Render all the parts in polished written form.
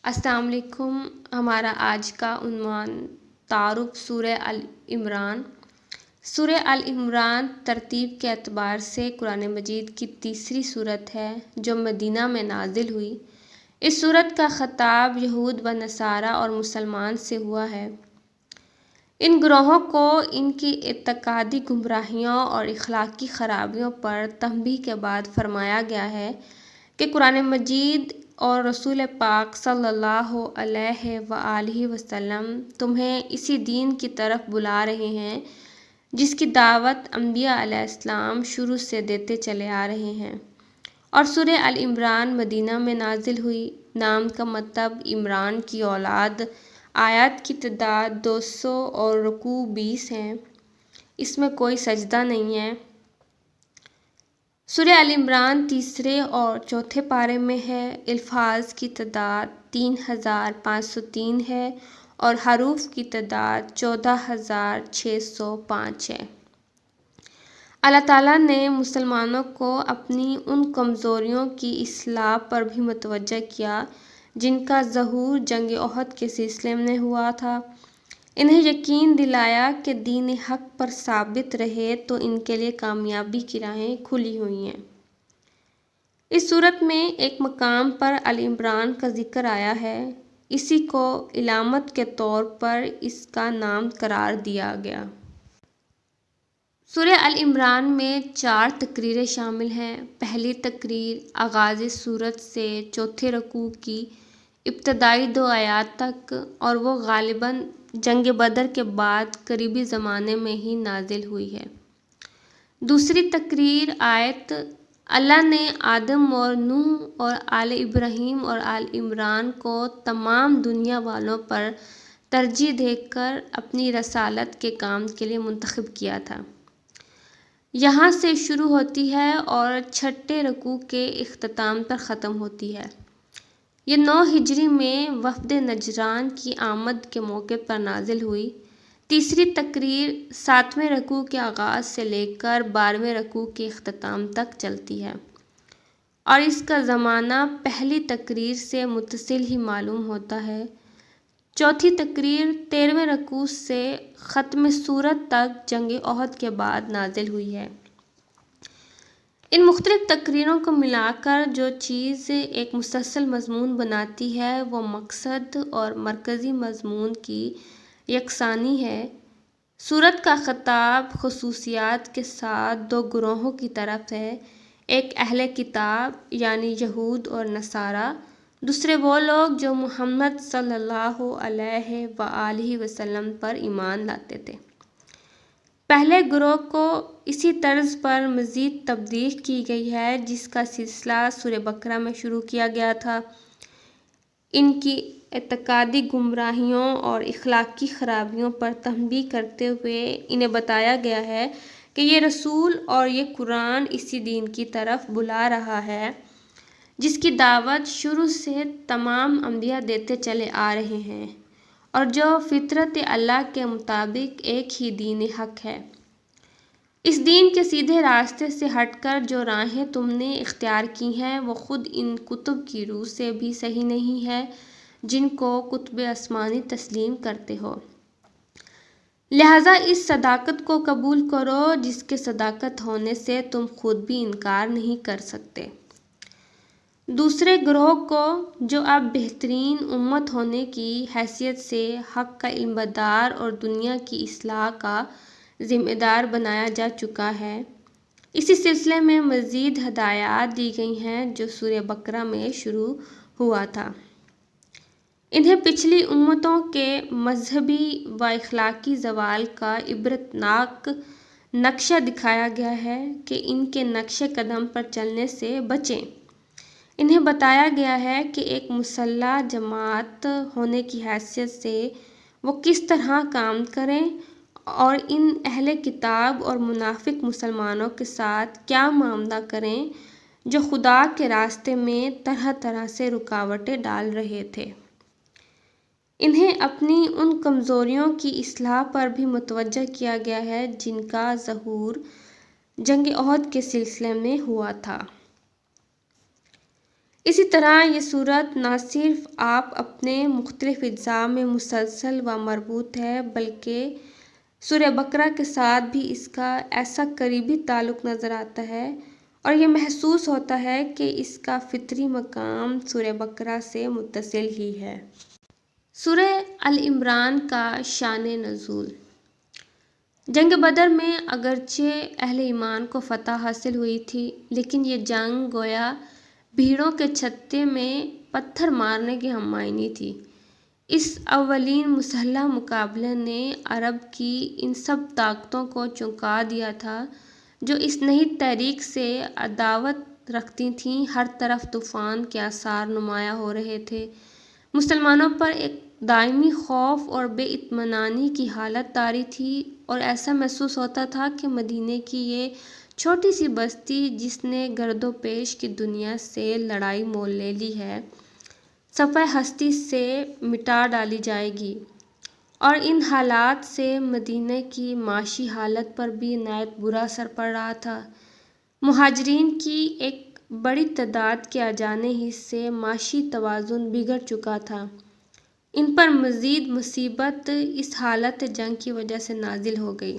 السلام علیکم۔ ہمارا آج کا عنوان تعارف سورہ ال عمران۔ سورہ ال عمران ترتیب کے اعتبار سے قرآن مجید کی تیسری سورت ہے جو مدینہ میں نازل ہوئی۔ اس سورت کا خطاب یہود و نصارہ اور مسلمان سے ہوا ہے۔ ان گروہوں کو ان کی اعتقادی گمراہیوں اور اخلاقی خرابیوں پر تنبیہ کے بعد فرمایا گیا ہے کہ قرآن مجید اور رسول پاک صلی اللہ علیہ وآلہ وسلم تمہیں اسی دین کی طرف بلا رہے ہیں جس کی دعوت انبیاء علیہ السلام شروع سے دیتے چلے آ رہے ہیں۔ اور سورہ ال عمران مدینہ میں نازل ہوئی۔ نام کا مطلب عمران کی اولاد۔ آیات کی تعداد 200 اور رکوع 20 ہیں۔ اس میں کوئی سجدہ نہیں ہے۔ سورہ ال عمران تیسرے اور چوتھے پارے میں ہے۔ الفاظ کی تعداد 3503 ہے اور حروف کی تعداد 14605 ہے۔ اللہ تعالیٰ نے مسلمانوں کو اپنی ان کمزوریوں کی اصلاح پر بھی متوجہ کیا جن کا ظہور جنگ احد کے سلسلے میں ہوا تھا۔ انہیں یقین دلایا کہ دین حق پر ثابت رہے تو ان کے لیے کامیابی کی راہیں کھلی ہوئی ہیں۔ اس صورت میں ایک مقام پر ال عمران کا ذکر آیا ہے۔ اسی کو علامت کے طور پر اس کا نام قرار دیا گیا۔ سورہ ال عمران میں 4 تقریریں شامل ہیں۔ پہلی تقریر آغاز سورت سے چوتھے رکوع کی ابتدائی 2 آیات تک، اور وہ غالباً جنگ بدر کے بعد قریبی زمانے میں ہی نازل ہوئی ہے۔ دوسری تقریر آیت اللہ نے آدم اور نوح اور آل ابراہیم اور آل عمران کو تمام دنیا والوں پر ترجیح دے کر اپنی رسالت کے کام کے لیے منتخب کیا تھا۔ یہاں سے شروع ہوتی ہے اور چھٹے رکوع کے اختتام پر ختم ہوتی ہے۔ یہ 9 ہجری میں وفد نجران کی آمد کے موقع پر نازل ہوئی۔ تیسری تقریر 7ویں رکوع کے آغاز سے لے کر 12ویں رکوع کے اختتام تک چلتی ہے، اور اس کا زمانہ پہلی تقریر سے متصل ہی معلوم ہوتا ہے۔ چوتھی تقریر 13ویں رکوع سے ختم سورت تک جنگ احد کے بعد نازل ہوئی ہے۔ ان مختلف تقریروں کو ملا کر جو چیز ایک مسلسل مضمون بناتی ہے وہ مقصد اور مرکزی مضمون کی یکسانی ہے۔ سورت کا خطاب خصوصیات کے ساتھ 2 گروہوں کی طرف ہے، ایک اہل کتاب یعنی یہود اور نصارہ، دوسرے وہ لوگ جو محمد صلی اللہ علیہ وآلہ وسلم پر ایمان لاتے تھے۔ پہلے گروہ کو اسی طرز پر مزید توضیح کی گئی ہے جس کا سلسلہ سورہ بقرہ میں شروع کیا گیا تھا۔ ان کی اعتقادی گمراہیوں اور اخلاقی خرابیوں پر تنبیہ کرتے ہوئے انہیں بتایا گیا ہے کہ یہ رسول اور یہ قرآن اسی دین کی طرف بلا رہا ہے جس کی دعوت شروع سے تمام انبیاء دیتے چلے آ رہے ہیں، اور جو فطرت اللہ کے مطابق ایک ہی دین حق ہے۔ اس دین کے سیدھے راستے سے ہٹ کر جو راہیں تم نے اختیار کی ہیں وہ خود ان کتب کی روح سے بھی صحیح نہیں ہے جن کو کتب آسمانی تسلیم کرتے ہو۔ لہٰذا اس صداقت کو قبول کرو جس کے صداقت ہونے سے تم خود بھی انکار نہیں کر سکتے۔ دوسرے گروہ کو جو اب بہترین امت ہونے کی حیثیت سے حق کا علمبردار اور دنیا کی اصلاح کا ذمہ دار بنایا جا چکا ہے، اسی سلسلے میں مزید ہدایات دی گئی ہیں جو سورہ بقرہ میں شروع ہوا تھا۔ انہیں پچھلی امتوں کے مذہبی و اخلاقی زوال کا عبرتناک نقشہ دکھایا گیا ہے کہ ان کے نقش قدم پر چلنے سے بچیں۔ انہیں بتایا گیا ہے کہ ایک مسلح جماعت ہونے کی حیثیت سے وہ کس طرح کام کریں اور ان اہل کتاب اور منافق مسلمانوں کے ساتھ کیا معاملہ کریں جو خدا کے راستے میں طرح طرح سے رکاوٹیں ڈال رہے تھے۔ انہیں اپنی ان کمزوریوں کی اصلاح پر بھی متوجہ کیا گیا ہے جن کا ظہور جنگ احد کے سلسلے میں ہوا تھا۔ اسی طرح یہ صورت نہ صرف آپ اپنے مختلف اجزاء میں مسلسل و مربوط ہے بلکہ سورہ بقرہ کے ساتھ بھی اس کا ایسا قریبی تعلق نظر آتا ہے اور یہ محسوس ہوتا ہے کہ اس کا فطری مقام سورہ بقرہ سے متصل ہی ہے۔ سورہ آل عمران کا شان نزول۔ جنگ بدر میں اگرچہ اہل ایمان کو فتح حاصل ہوئی تھی لیکن یہ جنگ گویا بھیڑوں کے چھتے میں پتھر مارنے کی ہم معنی تھی۔ اس اولین مسلح مقابلے نے عرب کی ان سب طاقتوں کو چونکا دیا تھا جو اس نئی تحریک سے عداوت رکھتی تھیں۔ ہر طرف طوفان کے آثار نمایاں ہو رہے تھے۔ مسلمانوں پر ایک دائمی خوف اور بے اطمینانی کی حالت طاری تھی اور ایسا محسوس ہوتا تھا کہ مدینے کی یہ چھوٹی سی بستی جس نے گرد و پیش کی دنیا سے لڑائی مول لے لی ہے، صفحہ ہستی سے مٹا ڈالی جائے گی، اور ان حالات سے مدینے کی معاشی حالت پر بھی نہایت برا اثر پڑ رہا تھا۔ مہاجرین کی ایک بڑی تعداد کے آ جانے ہی سے معاشی توازن بگڑ چکا تھا۔ ان پر مزید مصیبت اس حالت جنگ کی وجہ سے نازل ہو گئی۔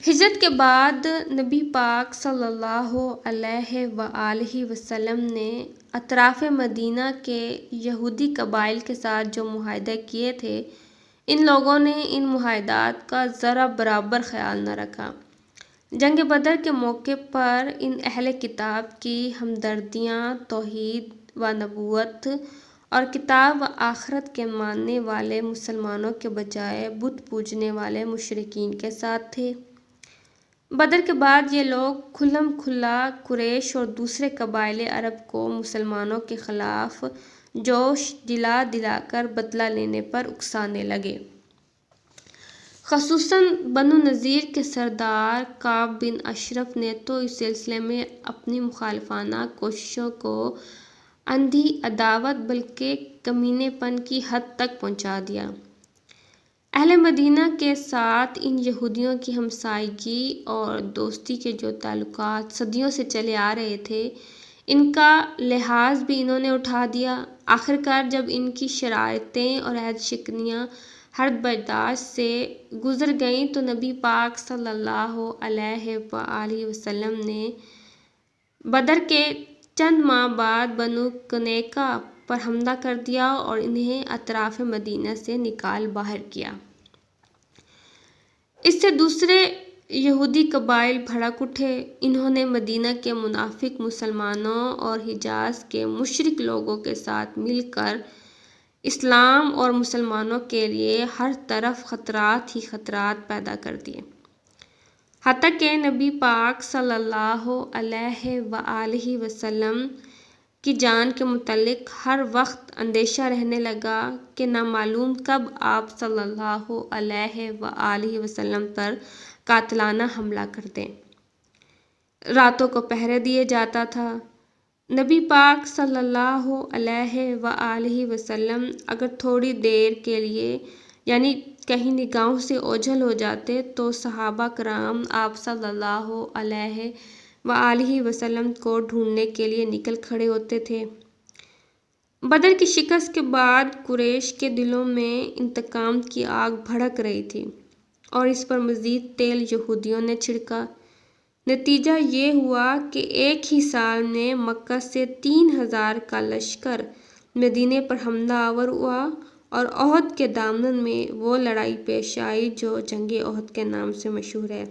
ہجرت کے بعد نبی پاک صلی اللہ علیہ وآلہ وسلم نے اطراف مدینہ کے یہودی قبائل کے ساتھ جو معاہدے کیے تھے، ان لوگوں نے ان معاہدات کا ذرا برابر خیال نہ رکھا۔ جنگ بدر کے موقع پر ان اہل کتاب کی ہمدردیاں توحید و نبوت اور کتاب و آخرت کے ماننے والے مسلمانوں کے بجائے بت پوجنے والے مشرکین کے ساتھ تھے۔ بدر کے بعد یہ لوگ کھلم کھلا قریش اور دوسرے قبائل عرب کو مسلمانوں کے خلاف جوش دلا دلا کر بدلہ لینے پر اکسانے لگے۔ خصوصاً بنو نذیر کے سردار کعب بن اشرف نے تو اس سلسلے میں اپنی مخالفانہ کوششوں کو اندھی عداوت بلکہ کمینے پن کی حد تک پہنچا دیا۔ اہل مدینہ کے ساتھ ان یہودیوں کی ہمسائیگی اور دوستی کے جو تعلقات صدیوں سے چلے آ رہے تھے، ان کا لحاظ بھی انہوں نے اٹھا دیا۔ آخرکار جب ان کی شرائطیں اور عہد شکنیاں حد برداشت سے گزر گئیں تو نبی پاک صلی اللہ علیہ وآلہ وسلم نے بدر کے چند ماہ بعد بنو قنیقہ پر حملہ کر دیا اور انہیں اطراف مدینہ سے نکال باہر کیا۔ اس سے دوسرے یہودی قبائل بھڑک اٹھے۔ انہوں نے مدینہ کے منافق مسلمانوں اور حجاز کے مشرک لوگوں کے ساتھ مل کر اسلام اور مسلمانوں کے لیے ہر طرف خطرات ہی خطرات پیدا کر دیے، حتیٰ کہ نبی پاک صلی اللہ علیہ وآلہ وسلم کی جان کے متعلق ہر وقت اندیشہ رہنے لگا کہ نہ معلوم کب آپ صلی اللہ علیہ وآلہ وسلم پر قاتلانہ حملہ کر دیں۔ راتوں کو پہرے دیے جاتا تھا۔ نبی پاک صلی اللہ علیہ وآلہ وسلم اگر تھوڑی دیر کے لیے یعنی کہیں نگاہوں سے اوجھل ہو جاتے تو صحابہ کرام آپ صلی اللہ علیہ وآلہ وسلم کو ڈھونڈنے کے لیے نکل کھڑے ہوتے تھے۔ بدر کی شکست کے بعد قریش کے دلوں میں انتقام کی آگ بھڑک رہی تھی اور اس پر مزید تیل یہودیوں نے چھڑکا۔ نتیجہ یہ ہوا کہ ایک ہی سال میں مکہ سے 3000 کا لشکر مدینے پر حملہ آور ہوا اور احد کے دامن میں وہ لڑائی پیش آئی جو جنگ احد کے نام سے مشہور ہے۔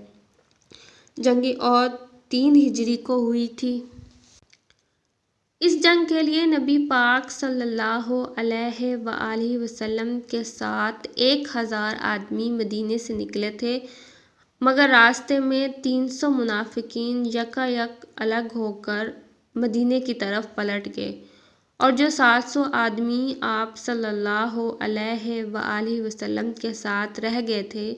جنگ احد 3 ہجری کو ہوئی تھی۔ اس جنگ کے لیے نبی پاک صلی اللہ علیہ وآلہ وسلم کے ساتھ 1000 آدمی مدینے سے نکلے تھے، مگر راستے میں 300 منافقین یکا یک الگ ہو کر مدینے کی طرف پلٹ گئے اور جو 700 آدمی آپ صلی اللہ علیہ وآلہ وسلم کے ساتھ رہ گئے تھے،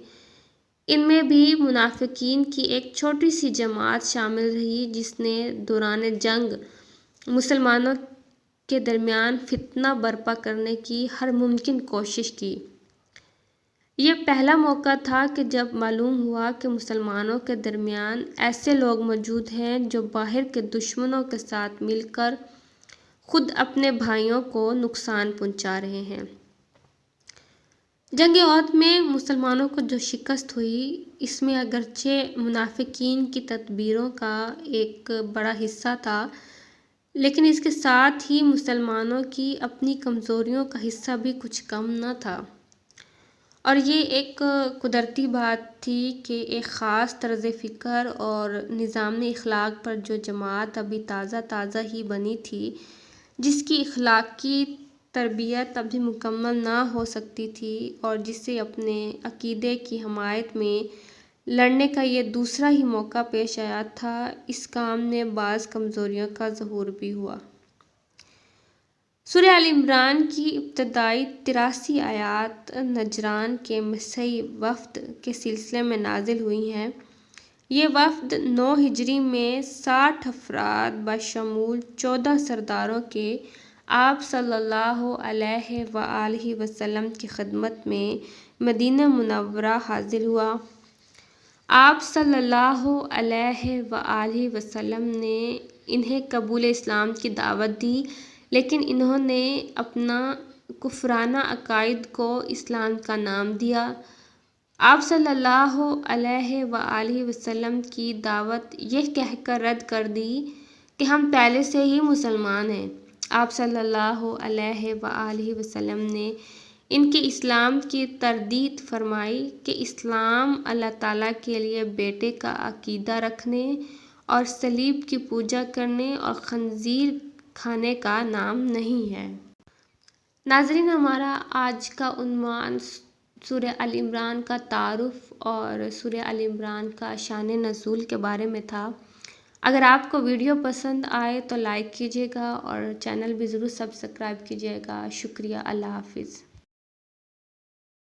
ان میں بھی منافقین کی ایک چھوٹی سی جماعت شامل رہی جس نے دوران جنگ مسلمانوں کے درمیان فتنہ برپا کرنے کی ہر ممکن کوشش کی۔ یہ پہلا موقع تھا کہ جب معلوم ہوا کہ مسلمانوں کے درمیان ایسے لوگ موجود ہیں جو باہر کے دشمنوں کے ساتھ مل کر خود اپنے بھائیوں کو نقصان پہنچا رہے ہیں۔ جنگ احد میں مسلمانوں کو جو شکست ہوئی، اس میں اگرچہ منافقین کی تدبیروں کا ایک بڑا حصہ تھا، لیکن اس کے ساتھ ہی مسلمانوں کی اپنی کمزوریوں کا حصہ بھی کچھ کم نہ تھا، اور یہ ایک قدرتی بات تھی کہ ایک خاص طرز فکر اور نظام اخلاق پر جو جماعت ابھی تازہ ہی بنی تھی، جس کی اخلاقی تربیت ابھی مکمل نہ ہو سکتی تھی، اور جسے اپنے عقیدے کی حمایت میں لڑنے کا یہ دوسرا ہی موقع پیش آیا تھا، اس کام میں بعض کمزوریوں کا ظہور بھی ہوا۔ سورہ آل عمران کی ابتدائی 83 آیات نجران کے مسیحی وفد کے سلسلے میں نازل ہوئی ہیں۔ یہ وفد 9 ہجری میں 60 افراد بشمول 14 سرداروں کے آپ صلی اللہ علیہ وآلہ وسلم کی خدمت میں مدینہ منورہ حاضر ہوا۔ آپ صلی اللہ علیہ وآلہ وسلم نے انہیں قبول اسلام کی دعوت دی، لیکن انہوں نے اپنا کفرانہ عقائد کو اسلام کا نام دیا۔ آپ صلی اللہ علیہ وآلہ وسلم کی دعوت یہ کہہ کر رد کر دی کہ ہم پہلے سے ہی مسلمان ہیں۔ آپ صلی اللہ علیہ وآلہ وسلم نے ان کے اسلام کی تردید فرمائی کہ اسلام اللہ تعالیٰ کے لیے بیٹے کا عقیدہ رکھنے اور صلیب کی پوجا کرنے اور خنزیر کھانے کا نام نہیں ہے۔ ناظرین، ہمارا آج کا عنوان سورہ آل عمران کا تعارف اور سورہ آل عمران کا شان نزول کے بارے میں تھا۔ اگر آپ کو ویڈیو پسند آئے تو لائک کیجیے گا اور چینل بھی ضرور سبسکرائب کیجیے گا۔ شکریہ، اللہ حافظ۔